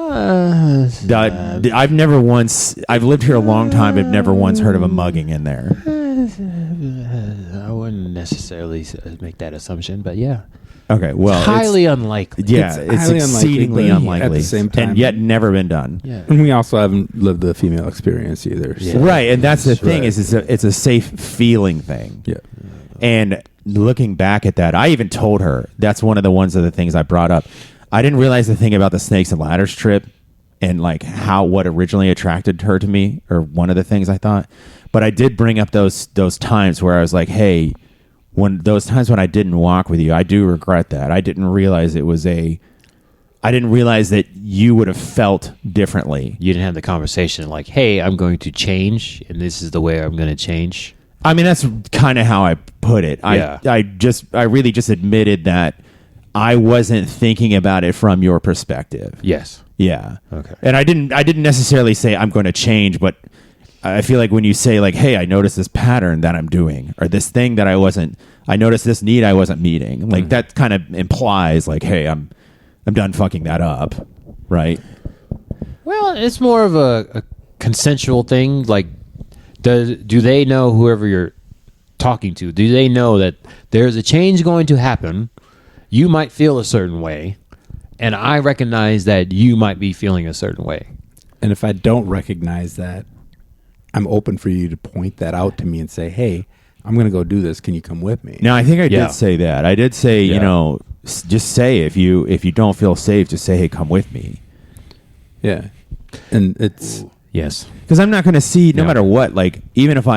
I've lived here a long time. I've never once heard of a mugging in there. I wouldn't necessarily make that assumption, but yeah. Okay, well, Highly unlikely. yeah, It's it's highly exceedingly unlikely, but unlikely, at the same time- and yet never been done. Yeah. And we also haven't lived the female experience either. So. Right, and that's the thing Right. is it's a safe feeling thing. Yeah. And looking back at that, I even told her that's one of the things I brought up. I didn't realize the thing about the Snakes and Ladders trip and like what originally attracted her to me, or one of the things I thought. But I did bring up those times where I was like, hey, those times when I didn't walk with you, I do regret that. I didn't realize that you would have felt differently. You didn't have the conversation like, hey, I'm going to change, and this is the way I'm going to change. I mean, that's kind of how I put it. Yeah. I really just admitted that I wasn't thinking about it from your perspective. Yes. Yeah. Okay. And I didn't necessarily say I'm going to change, but I feel like when you say like, hey, I noticed this pattern that I'm doing, or this thing that I noticed this need I wasn't meeting. Like that kind of implies like, hey, I'm done fucking that up. Right. Well, it's more of a consensual thing. Like, do they know, whoever you're talking to, do they know that there's a change going to happen? You might feel a certain way, and I recognize that you might be feeling a certain way. And if I don't recognize that, I'm open for you to point that out to me and say, hey, I'm going to go do this. Can you come with me? Now, I think I Yeah. did say that. I did say, Yeah. just say if you don't feel safe, just say, hey, come with me. Yeah. And it's... Yes. Because I'm not going to see, no Yeah. matter what, like, even if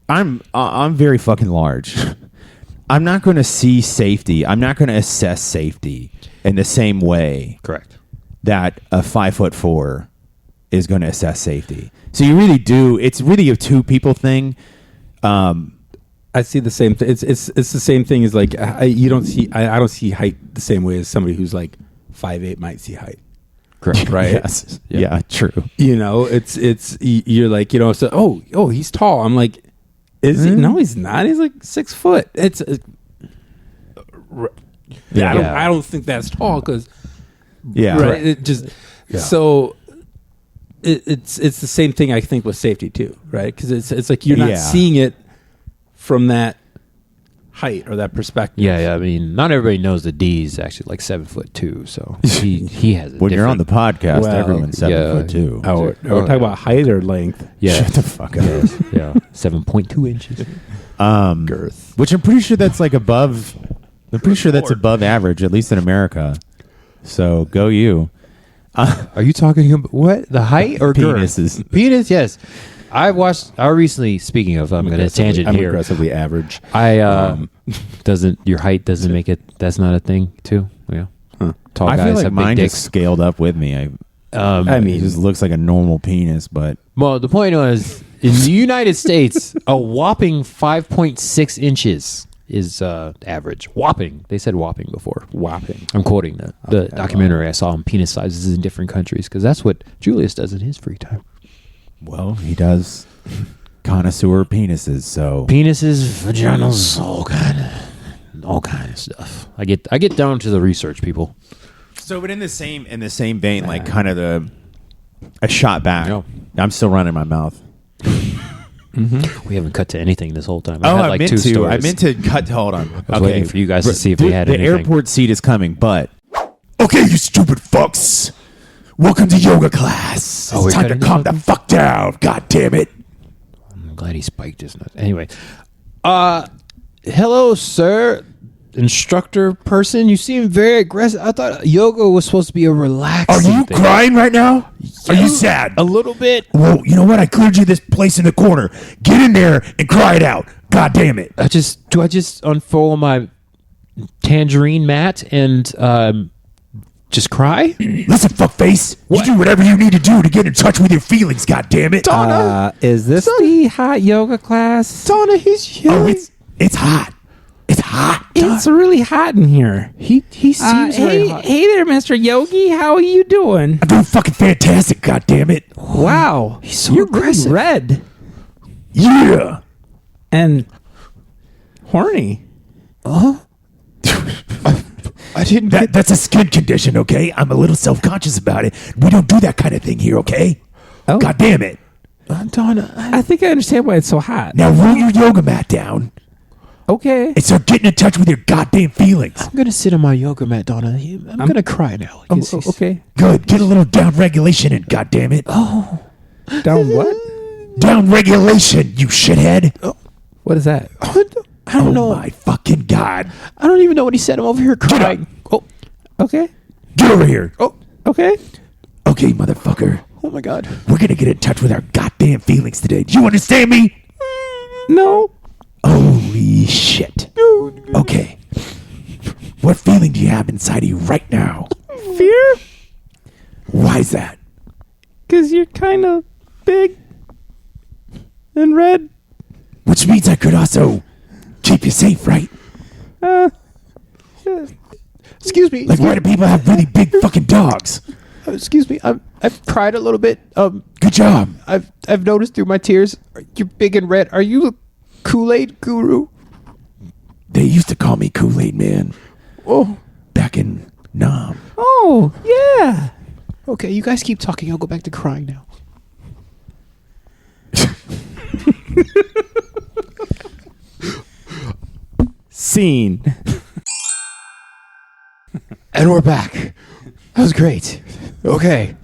I'm very fucking large. I'm not going to see safety. I'm not going to assess safety in the same way Correct. that a 5'4" is going to assess safety. So you really do. It's really a two people thing. I see the same thing. It's the same thing as like I don't see height the same way as somebody who's like 5'8" might see height. Correct. Right. Yes. Yeah. True. You know, you're like, you know, so oh, he's tall. I'm like, is he? No, he's not. He's like 6 foot. I don't think that's tall because Yeah. right. It just so it's the same thing I think with safety too, right? Because it's like you're not seeing it from that height or that perspective. Yeah. I mean, not everybody knows that D is actually like 7'2", so he has. When you're on the podcast, Well, everyone's 7'2". Oh, we're talking about height or length? Yeah. Shut the fuck up. Yeah, 7.2 inches. Girth. Which I'm pretty sure that's like above. I'm pretty sure that's above average, at least in America. So go you. Are you talking about what? The height or Penises. girth? Penis, yes. I recently, speaking of, I'm going to tangent I'm here. aggressively average. Your height doesn't make it, that's not a thing too? Yeah. Huh. Tall I guys feel like have mine big just dicks. scaled up with me. I mean, it just looks like a normal penis, but Well, the point was, in the United States, a whopping 5.6 inches is average. Whopping. They said whopping before. whopping. I'm quoting the documentary I saw on penis sizes in different countries because that's what Julius does in his free time. well, he does connoisseur penises. So Penises, vaginas, all kind of stuff. I get down to the research, people. So, but in the same vein, like kind of a shot back. No. I'm still running my mouth. We haven't cut to anything this whole time. Oh, had I like meant 2 to. stories. I meant to cut. Hold on. I was waiting for you guys to see if we had the anything. airport seat is coming, but Okay, you stupid fucks. Welcome to yoga class. Oh, we're It's time to cutting to calm the something? fuck down. God damn it. I'm glad he spiked his nut. Anyway, hello, sir, instructor person. You seem very aggressive. I thought yoga was supposed to be a relaxing Are you thing. crying right now? Are you sad? A little bit. Well, you know what? I cleared you this place in the corner. Get in there and cry it out. God damn it. Do I just unfold my tangerine mat and just cry? Listen, fuckface. You do whatever you need to do to get in touch with your feelings. God damn it. Is this the hot yoga class? Donna, he's Oh, it's hot. It's hot. It's really hot in here. he seems very hot. Hey there, Mr. Yogi. How are you doing? I'm doing fucking fantastic. God damn it. Wow, He's so you're aggressive. really red Yeah. and horny. I didn't. That's a skin condition, okay? I'm a little self-conscious about it. We don't do that kind of thing here, okay? Oh. God damn it. Donna, I think I understand why it's so hot. Now roll your yoga mat down Okay. and start getting in touch with your goddamn feelings. I'm gonna sit on my yoga mat, Donna. I'm gonna cry now. Oh, okay. Good. Get a little down regulation in, God damn it. Down what? Down regulation, you shithead. What is that? I don't know. My fucking God. I don't even know what he said. I'm over here crying. Oh, Okay. Get over here. Okay. Okay, motherfucker. oh my God. We're gonna get in touch with our goddamn feelings today. Do you understand me? No. Holy shit. Okay. What feeling do you have inside of you right now? Fear? Why is that? Because you're kind of big and red. Which means I could also keep you safe, right? Excuse me. Like, why do people have really big fucking dogs? Excuse me. I've cried a little bit. Good job. I've noticed through my tears. You're big and red. Are you a Kool-Aid guru? They used to call me Kool-Aid Man Oh, back in Nam. Oh, yeah. okay. You guys keep talking. I'll go back to crying now. Scene. And we're back. That was great. Okay.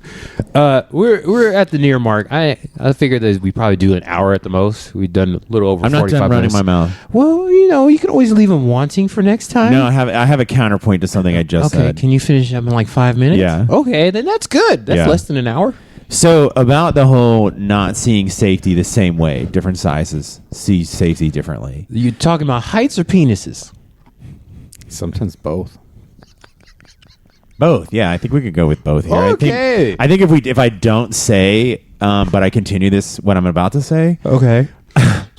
We're at the near mark. I figured that we probably do an hour at the most. We've done a little over I'm not 45 done running minutes. my mouth. Well, you can always leave them wanting for next time. No, I have a counterpoint to something I just Okay, said. can you finish up in like 5 minutes? Yeah. Okay, then that's good. That's Yeah. less than an hour. So about the whole not seeing safety the same way, different sizes see safety differently. You talking about heights or penises? Sometimes both. Both, yeah. I think we could go with both here. Okay. I think if I don't say, but I continue this what I'm about to say, Okay.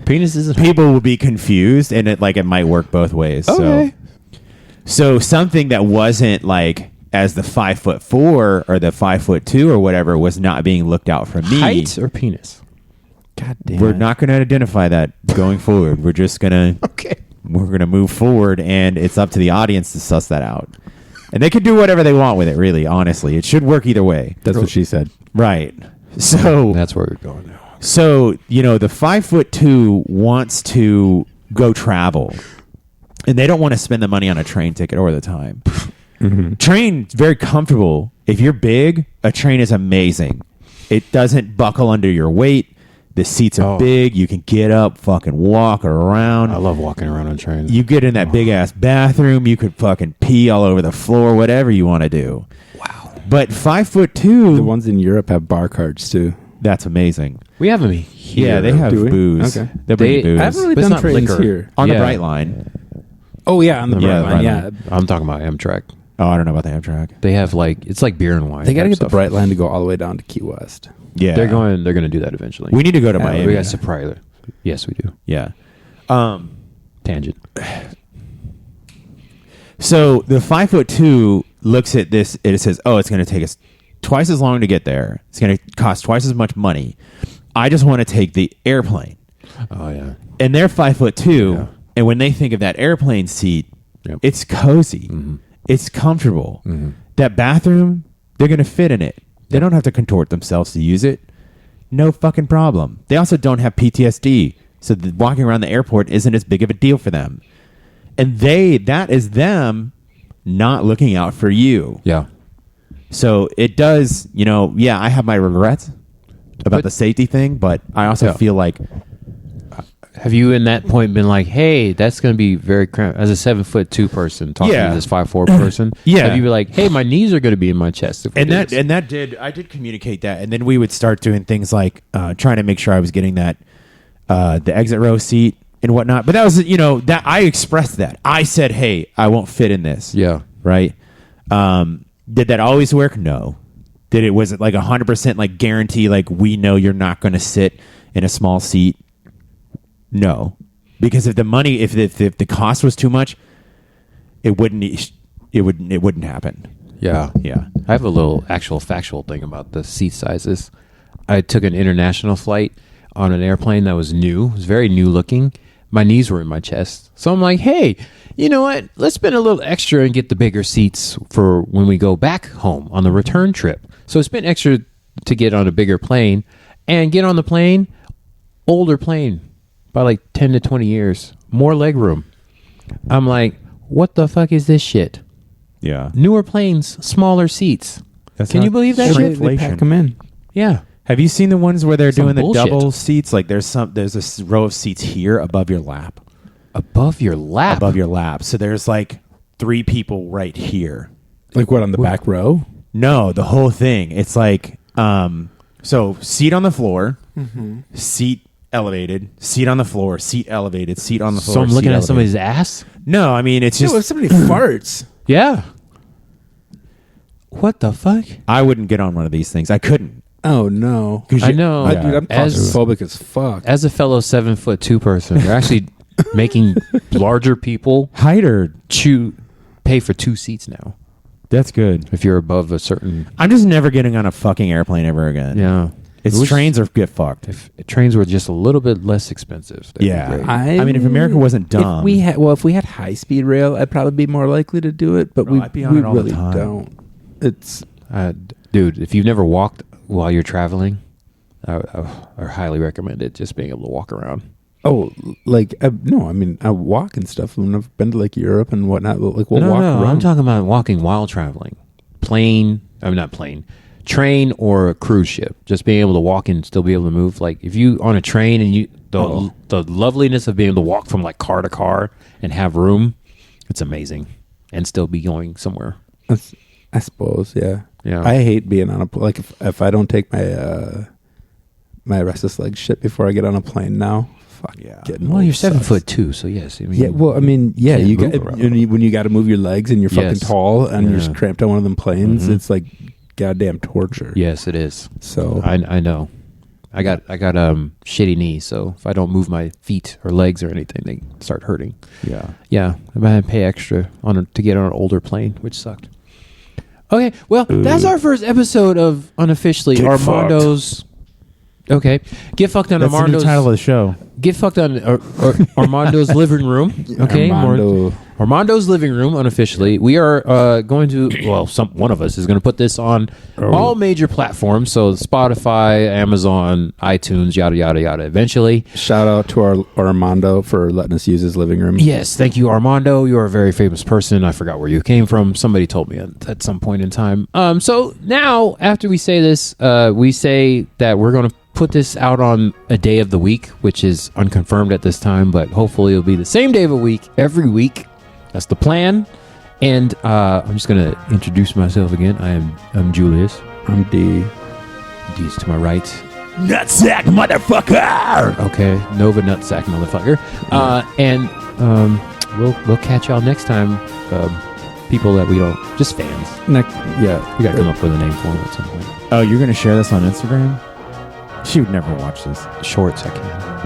Penises. people will be confused, and it might work both ways. Okay. So something that wasn't like as the 5'4" or the 5'2" or whatever was not being looked out for me. Height or penis? God damn. We're not going to identify that going forward. We're just going to Okay. we're going to move forward, and it's up to the audience to suss that out. And they can do whatever they want with it, really, honestly. It should work either way. That's what she said. Right. So That's where we're going now. So, the 5'2" wants to go travel, and they don't want to spend the money on a train ticket or the time. Train's very comfortable. If you're big, a train is amazing. It doesn't buckle under your weight. The seats are big. You can get up, fucking walk around. I love walking around on trains. You get in that big ass bathroom. You could fucking pee all over the floor, whatever you want to do. Wow. But 5'2", The ones in Europe have bar cards too. that's amazing. We have them here. Yeah, they have do we? booze. Okay. They bring booze. I haven't really But it's done not trains liquor. here. On the Yeah. Bright Line. Oh yeah, on the Yeah, Bright Line. Yeah, I'm talking about Amtrak. Oh, I don't know about the Amtrak. They have it's like beer and wine. they got to type get the stuff. Bright Line to go all the way down to Key West. Yeah. They're going to do that eventually. We need to go to Miami. We got surprise. Yes, we do. Yeah. Tangent. So the 5'2" looks at this and it says, "Oh, it's going to take us twice as long to get there. It's going to cost twice as much money. I just want to take the airplane." Oh yeah. And they're 5'2", Yeah. and when they think of that airplane seat, Yep. it's cozy, it's comfortable. That bathroom, they're going to fit in it. They don't have to contort themselves to use it. No fucking problem. They also don't have PTSD, so walking around the airport isn't as big of a deal for them. And that is them not looking out for you. Yeah. So it does, I have my regrets about But- the safety thing, but I also Yeah. feel like Have you in that point been like, hey, that's going to be very cramped as a 7'2" person talking Yeah. to this 5'4" person? Yeah. Have you been like, hey, my knees are going to be in my chest? If we and do that this? and that did I did communicate that, and then we would start doing things like trying to make sure I was getting that the exit row seat and whatnot. But that was that I expressed that. I said, hey, I won't fit in this. Yeah. Right. Did that always work? No. Was it like 100% like guarantee, like we know you're not going to sit in a small seat? No, because if the cost was too much, it wouldn't happen. Yeah. Yeah. I have a little actual factual thing about the seat sizes. I took an international flight on an airplane that was new. It was very new looking. My knees were in my chest. So I'm like, hey, you know what? Let's spend a little extra and get the bigger seats for when we go back home on the return trip. So spend extra to get on a bigger plane and get on the plane, older plane by like 10 to 20 years, more leg room. I'm like, what the fuck is this shit? Yeah. Newer planes, smaller seats. That's Can not you believe that shrinkflation. shit? They pack them in. Yeah. Have you seen the ones where they're Some doing the bullshit. double seats? Like there's a row of seats here above your lap. Above your lap. Above your lap. So there's like 3 people right here. Like what, on the back row? No, the whole thing. It's like so seat on the floor, seat elevated, seat on the floor, seat elevated, seat on the floor. So I'm seat looking at elevated. somebody's ass? No, I mean it's Dude, just if somebody farts. Yeah. What the fuck? I wouldn't get on one of these things. I couldn't. Oh no. I know. Dude, I'm As- claustrophobic as fuck. As a fellow 7'2" person, you're actually making larger people Height or pay for 2 seats now. that's good. If you're above a certain, I'm just never getting on a fucking airplane ever again. yeah. It's Which- trains or get fucked. If trains were just a little bit less expensive, that'd be Yeah. great. I mean, if America wasn't dumb. If we had high speed rail, I'd probably be more likely to do it. But Bro, I'd be on we it all the really time. don't. It's Dude, if you've never walked while you're traveling, I highly recommend it. Just being able to walk around. no. I mean, I walk and stuff. When I've been to like Europe and whatnot, like we'll walk around. I'm talking about walking while traveling. Not plane. Train or a cruise ship. Just being able to walk and still be able to move. Like if you on a train and the loveliness of being able to walk from like car to car and have room, it's amazing. And still be going somewhere. I suppose, yeah. Yeah. I hate being on a like if I don't take my my restless leg shit before I get on a plane now. Fuck Yeah. getting Well, old you're sucks. 7'2", so yes. I mean, Yeah, well, I mean, yeah, can't you move got around. when you got to move your legs and you're fucking Yes. tall and you're Yeah. just cramped on one of them planes. Mhm. It's like goddamn torture. yes, it is. So I know. I got shitty knees, so if I don't move my feet or legs or anything, they start hurting. Yeah. Yeah, I had to pay extra to get on an older plane, which sucked. Okay, well, that's our first episode of Unofficially Get Armando's. Okay, Get Fucked on That's the new Armando's. title of the show. Get Fucked on Armando's living room. Okay, Armando's living room. Unofficially, we are going to. Well, one of us is going to put this on all major platforms. So Spotify, Amazon, iTunes, yada yada yada. Eventually, Shout out to our Armando for letting us use his living room. yes, thank you, Armando. You're a very famous person. I forgot where you came from. Somebody told me at some point in time. So now, after we say this, we say that we're going to put this out on a day of the week, which is unconfirmed at this time, but hopefully it'll be the same day of the week every week. That's the plan. And I'm just going to introduce myself again. I'm Julius. I'm D. D's to my right. Nutsack, motherfucker! Okay, Nova Nutsack, motherfucker. And we'll catch y'all next time. People that we don't, just fans. Yeah. We got to come up with a name for them at some point. Oh, you're going to share this on Instagram? She would never watch this. Shorts, I can.